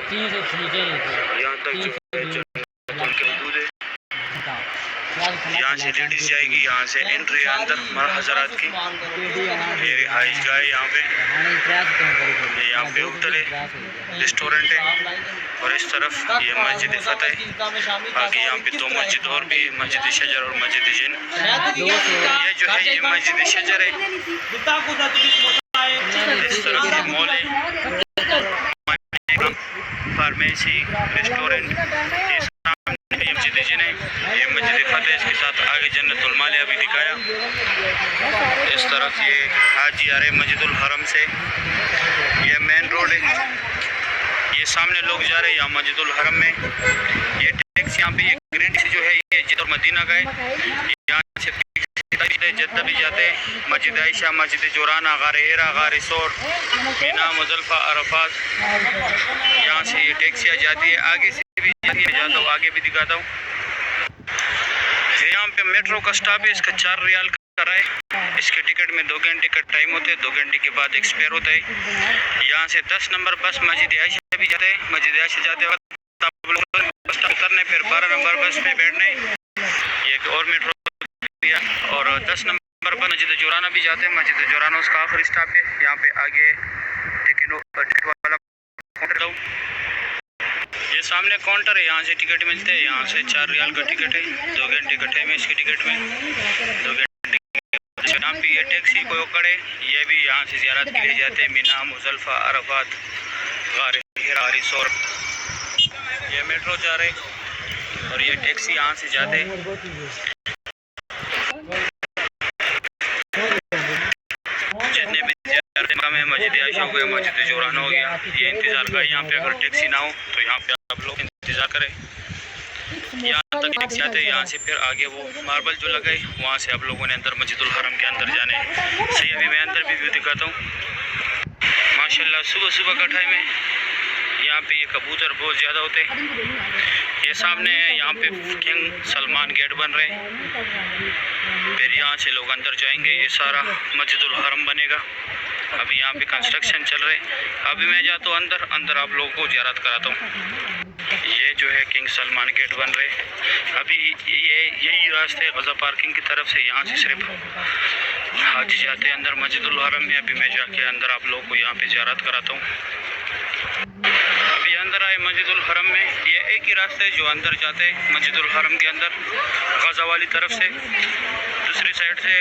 यहाँ तक जो है जन्नतुल की हदूद है। यहाँ से लेडीज जाएगी, यहाँ से एंट्री है अंदर मर हजरात की। ये रिहाइश गाह है, यहाँ पे होटल है, रेस्टोरेंट है। और इस तरफ ये मस्जिद फतेह, बाकी यहाँ पे 2 मस्जिद और भी है, मस्जिद शजर और मस्जिद जिन। ये जो है ये मस्जिद शजर है। इस तरफ ये मॉल है, फार्मेसी, रेस्टोरेंट। ये सामने मस्जिद जिन है, ये मस्जिद फतेह, इसके साथ आगे जन्नतुल मालिया भी दिखाया। इस तरफ ये हाजी आ रहे मस्जिदुल हरम से, ये मेन रोड है। ये सामने लोग जा रहे हैं यहाँ मस्जिदुल हरम में। ये टैक्सी यहाँ पे ये ग्रीन टैक्सी जो है ये जिद्दा और मदीना का है। यहाँ से जद्दा भी जाते हैं, मस्जिद आयशा, मस्जिद जोराना, गारे हेरा, गारे सोर, मीना, मुजल्फा, अरफात। यहाँ से ये टैक्सियाँ जाती है, आगे से भी जाती है, जाता हूँ आगे भी दिखाता हूँ। यहाँ पे मेट्रो का स्टॉप है, इसका 4 रियाल का है। इसके टिकट में 2 घंटे का टाइम होता है, 2 घंटे के बाद एक्सपायर होता है। यहाँ से 10 नंबर बस मस्जिद आयशा भी जाते हैं। मस्जिद आयशा जाते वक्त उतरने, फिर 12 नंबर बस में बैठने, एक और मेट्रो दिया। और 10 नंबर पर मस्जिद जोराना भी जाते हैं। मस्जिद जोराना उसका आखिरी स्टॉप है। यहाँ पे आगे टिकट वाला काउंटर, ये सामने काउंटर है, यहाँ से टिकट मिलते हैं। यहाँ से 4 रियाल का टिकट है, 2 घंटे का टाइम है इसके टिकट में, 2 घंटे। यहाँ पे ये टैक्सी कोई खड़े, ये भी यहाँ से ज़ियारत के लिए जाते हैं, मीना, मुजल्फा, अरफात, गारे हेरा, सोर। ये मेट्रो जा रहे और ये टैक्सी यहाँ से जाते। जितने भी में मस्जिद आयशा हो गया, मस्जिद जोराना हो गया, ये इंतज़ार का। यहाँ पे अगर टैक्सी ना हो तो यहाँ पे आप लोग इंतज़ार करें। यहाँ तक टैक्सी आते हैं, यहाँ से फिर आगे वो मार्बल जो लगाए वहाँ से आप लोगों ने अंदर मस्जिदुल हरम के अंदर जाने। सही, अभी मैं अंदर भी व्यू दिखाता हूँ। माशाल्लाह सुबह सुबह का टाइम है। यहाँ पे ये कबूतर बहुत ज़्यादा होते हैं। ये सामने है, यहाँ पे किंग सलमान गेट बन रहे हैं। फिर यहाँ से लोग अंदर जाएंगे, ये सारा मस्जिदुल हरम बनेगा। अभी यहाँ पे कंस्ट्रक्शन चल रहे हैं। अभी मैं जाता हूँ अंदर, अंदर आप लोगों को ज़ियारत कराता हूँ। ये जो है किंग सलमान गेट बन रहे। अभी यही रास्ते गज़ा पार्किंग की तरफ से, यहाँ से सिर्फ हाजी जाते हैं अंदर मस्जिदुल हरम में। अभी मैं जाके अंदर आप लोगों को यहाँ पे ज़ियारत कराता हूँ। अभी अंदर आए मस्जिदुल हरम में, ये एक ही रास्ते है जो अंदर जाते हैं मस्जिदुल हरम के अंदर, गज़ा वाली तरफ से। दूसरी साइड से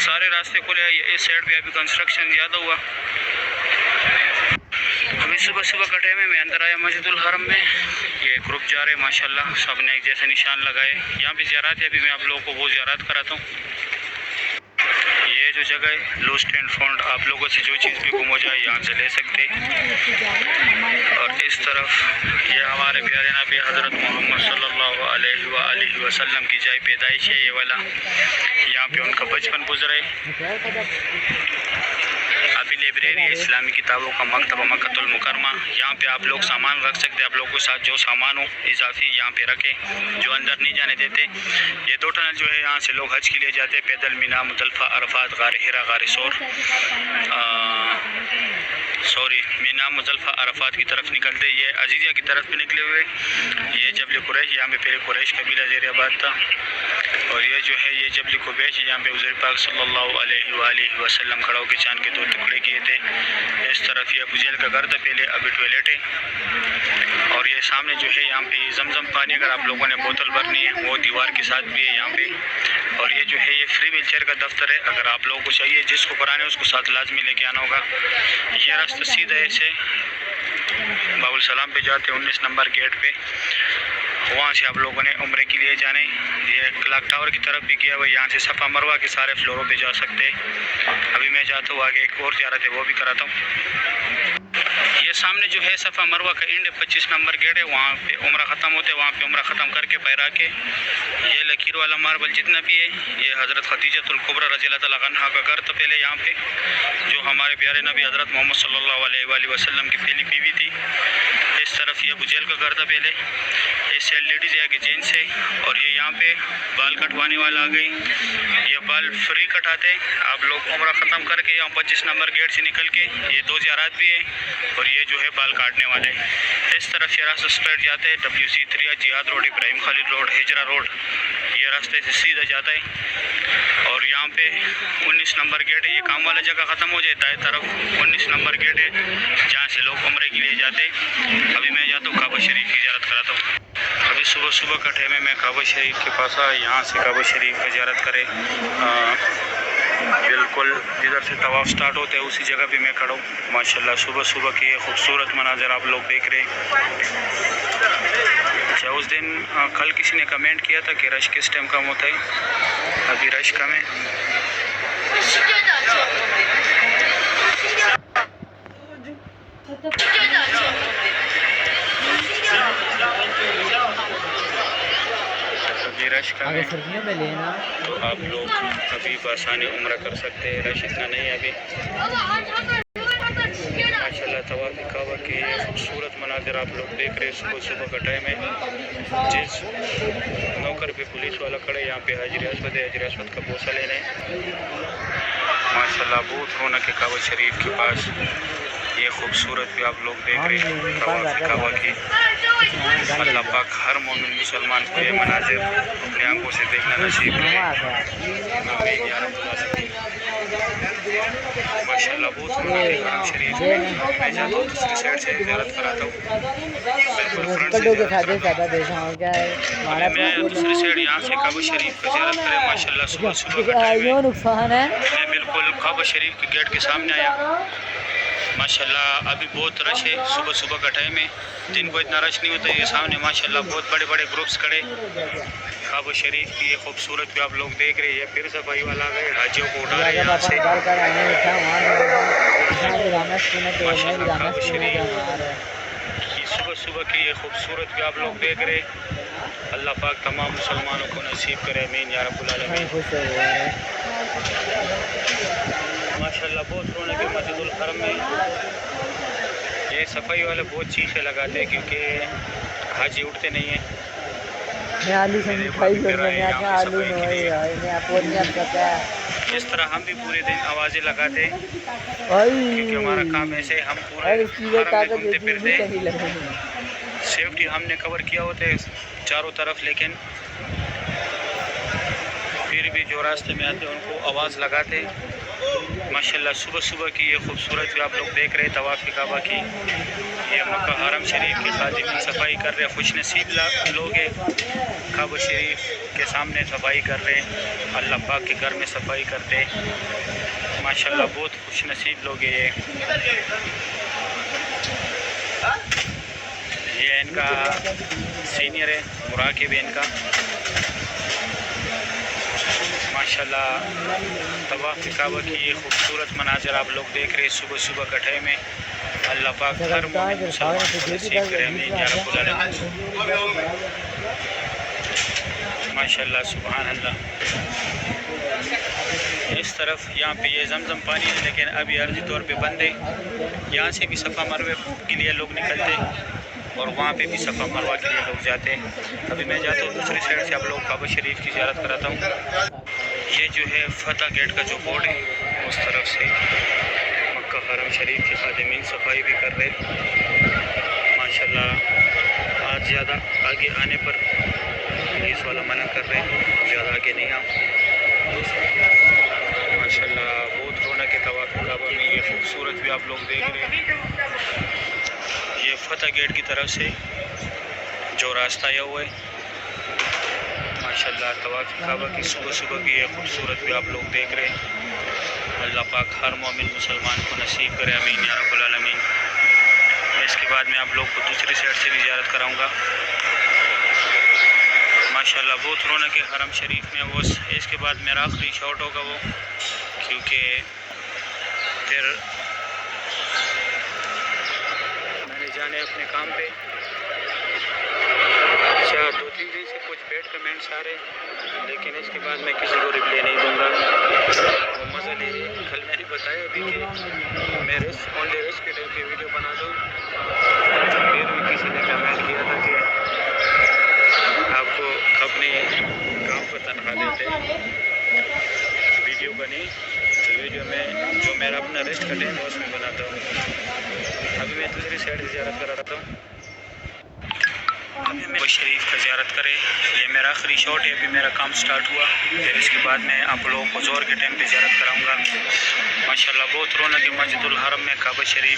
सारे रास्ते खुले हैं। इस साइड पे अभी कंस्ट्रक्शन ज़्यादा हुआ। अभी सुबह सुबह का टाइम है, मैं अंदर आया मस्जिदुल हरम में। ये ग्रुप जा रहे हैं माशाल्लाह, सब ने एक जैसे निशान लगाए। यहाँ पे ज़ियारत है, अभी मैं आप लोगों को वो ज़ियारत कराता हूँ। ये जो जगह है लॉस्ट एंड फाउंड, आप लोगों से जो चीज़ भी गुम हो जाए यहाँ से ले सकते। और इस तरफ ये हमारे प्यारे नबी हज़रत मोहम्मद सल्लल्लाहु अलैहि वसल्लम की जाए पैदाइश है ये वाला। यहाँ पे उनका बचपन गुजरा है। अभी लाइब्रेरी है, इस्लामी किताबों का मकतबा मक्कतुल मुकरमा। यहाँ पे आप लोग सामान रख सकते हैं, आप लोगों के साथ जो सामान हो इजाफी यहाँ पे रखें, जो अंदर नहीं जाने देते। ये 2 टनल जो है यहाँ से लोग हज के लिए जाते हैं पैदल, मीना, मुजल्फा, अरफात, गारे हेरा, गारे सोर, मीना, मुजल्फा, अरफात की तरफ निकलते। ये अजीज़िया की तरफ भी निकले हुए। ये जबल कुरैश, यहाँ पे पहले कुरैश कबीला ज़ेर आबाद था। और ये जो है ये जबल कुबैश, यहाँ पे हुज़ूर पाक सल्लल्लाहु अलैहि वसल्लम खड़ा होकर चांद के 2 टुकड़े किए थे। इस तरफ ये अबू जहल का घर था पहले, अभी टॉयलेट है। और ये सामने जो है यहाँ पे जमजम पानी अगर आप लोगों ने बोतल भरनी है वो दीवार के साथ भी है यहाँ पे। और ये जो है ये फ्री व्हीलचेयर का दफ्तर है, अगर आप लोगों को चाहिए जिसको कराने उसको साथ लाजमी लेके आना होगा। ये रास्ता सीधा ऐसे बाबुल सलाम पे जाते 19 नंबर गेट पे, वहाँ से आप लोगों ने उम्रे के लिए जाने। ये क्लॉक टावर की तरफ भी किया हुआ, यहाँ से सफ़ा मरवा के सारे फ्लोरों पे जा सकते। अभी मैं जाता हूँ आगे, एक और ज़ियारत है वो भी कराता हूँ। ये सामने जो है सफ़ा मरवा का एंड 25 नंबर गेट है, वहाँ पे उम्रा ख़त्म होते हैं। वहाँ पे उम्रा ख़त्म करके पैरा के ये लकीर वाला मार्बल जितना भी है ये हज़रत खदीजतुल कुबरा रज़ियल्लाहु तआला अन्हा का घर था पहले यहाँ पे, जो हमारे प्यारे नबी हज़रत मोहम्मद सल्लल्लाहु अलैहि वसल्लम की पहली बीवी थी। इस तरफ ये अबू जहल का घर था पहले। इस साइड लेडीज़ है कि जेंट्स है। और ये यहाँ पे बाल कटवाने वाला आ गई, ये बाल फ्री कटाते हैं आप लोग उम्रा ख़त्म करके। यहाँ 25 नंबर गेट से निकल के ये 2 ज़ियारत भी है और ये जो है बाल काटने वाले। इस तरफ ये रास्ता स्ट्रेट जाता है WC3 Jihad road, Ibrahim Khalid road, Hijra road, ये रास्ते से सीधा जाता है। और यहाँ पे 19 नंबर गेट है, ये काम वाला जगह ख़त्म हो जाए दाएं तरफ 19 नंबर गेट है जहाँ से लोग उम्रे के लिए जाते हैं। अभी मैं जाता हूँ काबा शरीफ की ज़ियारत कराता हूँ। अभी सुबह सुबह का टाइम है, मैं काबा शरीफ के पास आया, यहाँ से काबा शरीफ की ज़ियारत करें बिल्कुल जिधर से तवाफ़ स्टार्ट होता है उसी जगह पे मैं खड़ा हूँ। माशाल्लाह सुबह सुबह की ये खूबसूरत मनाज़र आप लोग देख रहे हैं। अच्छा, उस दिन कल किसी ने कमेंट किया था कि रश किस टाइम कम होता है, अभी रश कम है। अभी रश कम है तो आप लोग अभी बआसानी उम्रा कर सकते हैं, रश इतना नहीं है अभी। माशाल्लाह तवाफ़ काबा के खूबसूरत मनाज़र आप लोग देख रहे हैं। सुबह सुबह का टाइम है, जिस नौकर पे पुलिस वाला खड़े यहाँ पे हाजिर अस्वद है, हाजिर अस्वद का बोसा लेने। माशाल्लाह बहुत रौनक है काबा शरीफ के पास। ये खूबसूरत भी आप लोग देख रहे हैं तवाफ़ काबा की। अल्लाह पाक हर मोमिन मुसलमान को ये मनाज़िर अपने आंखों से देखना नसीब करे। माशाल्लाह बहुत हरम शरीफ मैं जाता हूँ दूसरी साइड से ज़ियारत कराता हूँ, बिल्कुल फ्रंट से मैं दूसरी साइड यहाँ से काबा शरीफ का ज़ियारत करें। माशाल्लाह सुबह सुबह का टाइम है, मैं बिल्कुल काबा शरीफ के गेट के सामने आया। माशाल्लाह अभी बहुत रश है, सुबह सुबह का टाइम है, दिन को इतना रश नहीं होता। ये सामने माशाल्लाह बहुत बड़े बड़े ग्रुप्स खड़े काबा शरीफ की ये खूबसूरत भी आप लोग देख रहे हैं। फिर सफाई वाला गए हाजियों को उठा रहे हैं यहाँ से। माशाल्लाह काबा शरीफ की सुबह सुबह की ये खूबसूरत भी आप लोग देख रहे हैं। अल्लाह पाक तमाम मुसलमानों को नसीब करे, आमीन या रब्बुल आलमीन। माशाल्लाह बहुत रौनक है मस्जिदुल हरम में। ये सफाई वाले बहुत चीज़ें लगाते हैं क्योंकि हाजी उठते नहीं हैं। इस तरह हम भी पूरे दिन आवाज़ें लगाते हैं क्योंकि हमारा काम ऐसे हम पूरे हरम में घूमते फिरते। सेफ्टी हमने कवर किया होता है चारों तरफ, लेकिन फिर भी जो रास्ते में आते हैं उनको आवाज़ लगाते हैं। माशाल्लाह सुबह सुबह की ये खूबसूरत भी आप लोग देख रहे हैं तवाफ़ काबा की। ये मक्का हरम शरीफ के खादिम सफाई कर रहे हैं, खुश नसीब लोग हैं काबा शरीफ के सामने सफाई कर रहे हैं, अल्लाह पाक के घर में सफाई करते हैं। माशाल्लाह बहुत खुश नसीब लोग हैं। ये इनका सीनियर है, मुराकिब है इनका। माशाल्लाह तवाफ़ काबा की ये खूबसूरत मनाज़र आप लोग देख रहे हैं। सुबह सुबह का टाइम है, अल्लाह पाक हर मोमिन मुसलमान को नसीब करे, आमीन या रब्बुल आलमीन। माशाल्लाह सुभान अल्लाह। इस तरफ यहाँ पे ये जमजम पानी है, लेकिन अभी अर्जी तौर पे बंद है। यहाँ से भी सफ़ा मरवे के लिए लोग निकलते हैं और वहाँ पे भी सफ़ा मरवा के लिए लोग जाते हैं। अभी मैं जाता हूँ दूसरी साइड से, आप लोग काबा शरीफ की ज़ियारत कराता हूँ। ये जो है फतह गेट का जो बोर्ड है उस तरफ से मक्का हरम शरीफ के खादिमीन सफाई भी कर रहे हैं। माशाल्लाह आज ज़्यादा आगे आने पर पुलिस वाला मना कर रहे हैं, ज़्यादा आगे नहीं आओ। माशाल्लाह बहुत रौनक है तवाफ़ काबा में। ये खूबसूरत भी आप लोग देख रहे हैं। ये फतह गेट की तरफ से जो रास्ता आया हुआ है। माशाल्लाह तवाफ़ काबा की सुबह सुबह की ये खूबसूरत भी आप लोग देख रहे हैं। अल्लाह पाक हर मोमिन मुसलमान को नसीब करे, आमीन या रब्बुल आलमीन। इसके बाद मैं आप लोग को दूसरी साइड से भी ज़ियारत कराऊंगा। माशाल्लाह बहुत रौनक है हरम शरीफ में। वो इसके बाद मेरा आखिरी शॉट होगा वो, क्योंकि फिर मैंने जाने अपने काम पे। अच्छा 2-3 दिन से कुछ बैड कमेंट्स आ रहे, लेकिन इसके बाद मैं किसी को रिप्लाई नहीं दूंगा। वो मज़ा ले रही। कल मैंने बताया अभी कि मैं ओनली रेस्ट के टाइम की वीडियो बना दूँ, फिर भी किसी ने कमेंट किया था कि आपको अपने काम पर तनख्वाह देते वीडियो बनी, तो वीडियो में जो मेरा अपना रेस्ट का टाइम है उसमें बनाता हूँ। अभी मैं दूसरी साइड से ज़ियारत करा रहा हूँ। काबा शरीफ का ज़ियारत करें। ये मेरा आखिरी शॉट है, अभी मेरा काम स्टार्ट हुआ, फिर इसके बाद मैं आप लोगों को ज़ोर के टाइम पे ज़ियारत कराऊँगा। माशाल्लाह बहुत रौनक है मस्जिदुल हरम में काबा शरीफ।